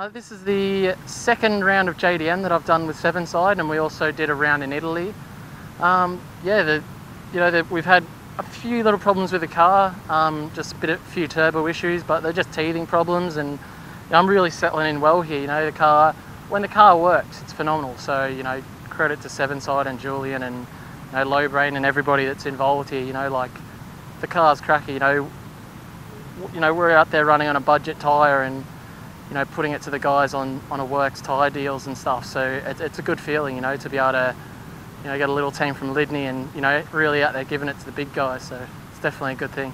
This is the second round of JDM that I've done with Severnside, and we also did a round in Italy. We've had a few little problems with the car, just a few turbo issues, but they're just teething problems, and I'm really settling in well here. The car, when the car works, it's phenomenal. So credit to Severnside and Julian and Lowbrain and everybody that's involved here. Like the car's cracking. We're out there running on a budget tyre and putting it to the guys on a works tyre deals and stuff. So it's a good feeling, to be able to get a little team from Lydney and really out there giving it to the big guys. So it's definitely a good thing.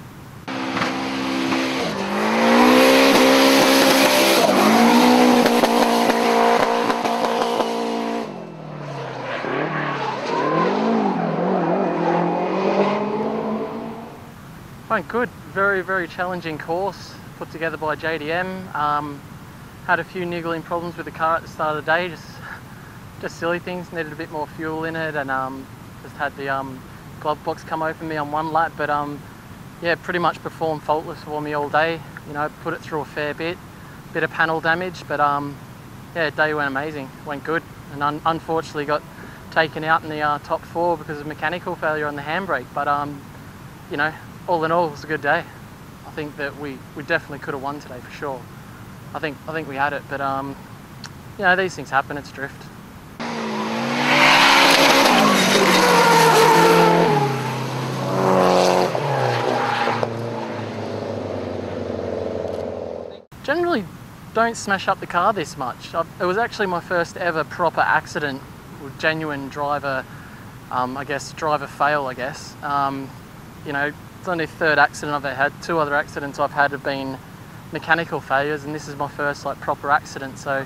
Went good. Very, very challenging course put together by JDM. Had a few niggling problems with the car at the start of the day, just silly things. Needed a bit more fuel in it, and just had the glove box come open me on one lap. But yeah, pretty much performed faultless for me all day. Put it through a fair bit of panel damage, but yeah, day went amazing. Went good, and unfortunately got taken out in the top 4 because of mechanical failure on the handbrake. But all in all, it was a good day. I think that we definitely could have won today for sure. I think we had it, but these things happen. It's drift. Generally, don't smash up the car this much. It was actually my first ever proper accident with genuine driver, driver fail. It's only the third accident I've ever had. 2 other accidents I've had have been mechanical failures, and this is my first proper accident. So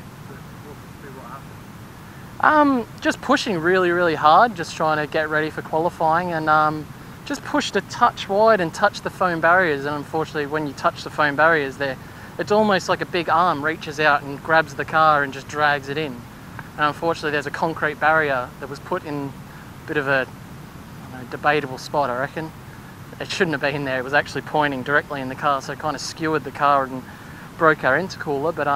just pushing really hard, just trying to get ready for qualifying, and just pushed a touch wide and touched the foam barriers. And unfortunately, when you touch the foam barriers there, it's almost like a big arm reaches out and grabs the car and just drags it in. And unfortunately, there's a concrete barrier that was put in a bit of a debatable spot, I reckon. It shouldn't have been there. It was actually pointing directly in the car, so it kind of skewered the car and broke our intercooler. But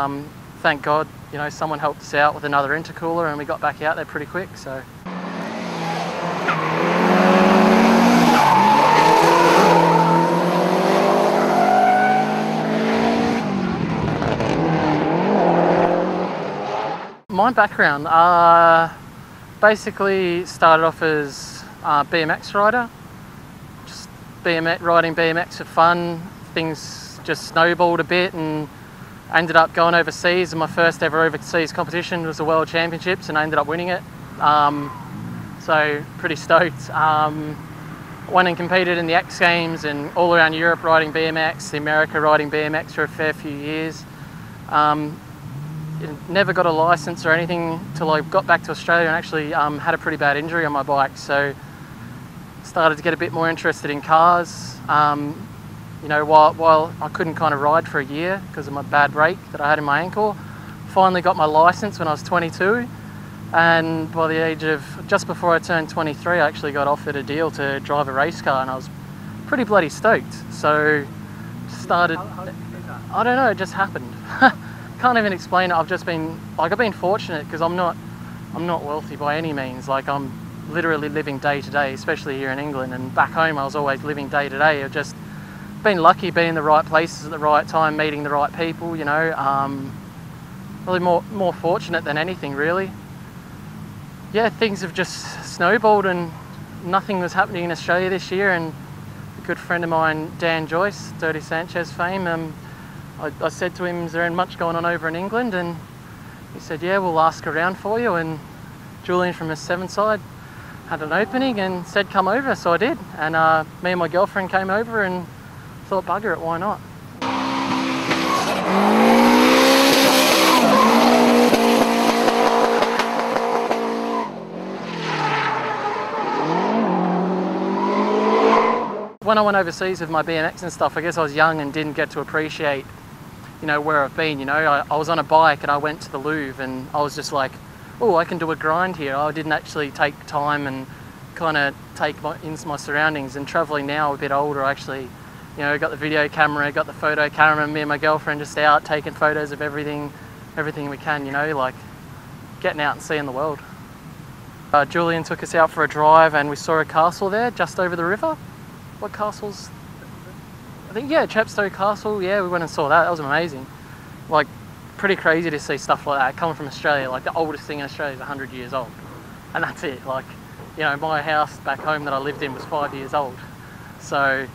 thank God, someone helped us out with another intercooler, and we got back out there pretty quick. So. My background, basically started off as a BMX rider. Riding BMX for fun. Things just snowballed a bit, and I ended up going overseas, and my first ever overseas competition was the World Championships, and I ended up winning it. So pretty stoked. Went and competed in the X Games and all around Europe riding BMX, America riding BMX for a fair few years. Never got a license or anything till I got back to Australia, and actually had a pretty bad injury on my bike. So started to get a bit more interested in cars. While I couldn't kind of ride for a year because of my bad break that I had in my ankle, finally got my license when I was 22, and by the age of just before I turned 23, I actually got offered a deal to drive a race car, and I was pretty bloody stoked. So started. I don't know, it just happened. Can't even explain it. I've been fortunate because I'm not wealthy by any means. I'm literally living day to day, especially here in England, and back home I was always living day to day. I've just been lucky being in the right places at the right time, meeting the right people, really more fortunate than anything, really. Yeah, things have just snowballed, and nothing was happening in Australia this year, and a good friend of mine, Dan Joyce, Dirty Sanchez fame, I said to him, is there much going on over in England? And he said, yeah, we'll ask around for you. And Julian from his Severnside had an opening and said come over, so I did, and me and my girlfriend came over and thought bugger it, why not? When I went overseas with my BMX and stuff, I guess I was young and didn't get to appreciate where I've been. I was on a bike and I went to the Louvre, and I was just like, oh, I can do a grind here. I didn't actually take time and kind of take into my surroundings. And travelling now a bit older, actually, got the video camera, got the photo camera, me and my girlfriend just out taking photos of everything, everything we can, you know, like getting out and seeing the world. Julian took us out for a drive and we saw a castle there just over the river. What castle's? I think, yeah, Chepstow Castle. Yeah, we went and saw that. That was amazing. Like, pretty crazy to see stuff like that coming from Australia. Like, the oldest thing in Australia is 100 years old. And that's it. Like, you know, my house back home that I lived in was 5 years old. So,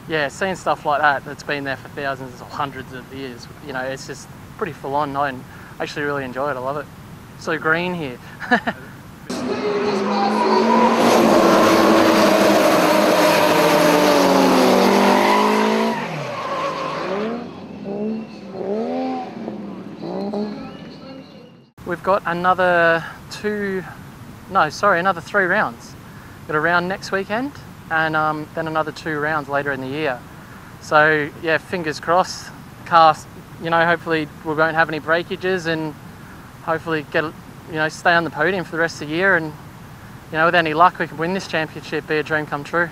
yeah, seeing stuff like that that's been there for thousands or hundreds of years, you know, it's just pretty full on. I actually really enjoy it. I love it. So green here. We've got another another 3 rounds. Got a round next weekend and then another 2 rounds later in the year. So yeah, fingers crossed. Car, you know, hopefully we won't have any breakages and hopefully get, you know, stay on the podium for the rest of the year, and you know, with any luck we can win this championship, be a dream come true.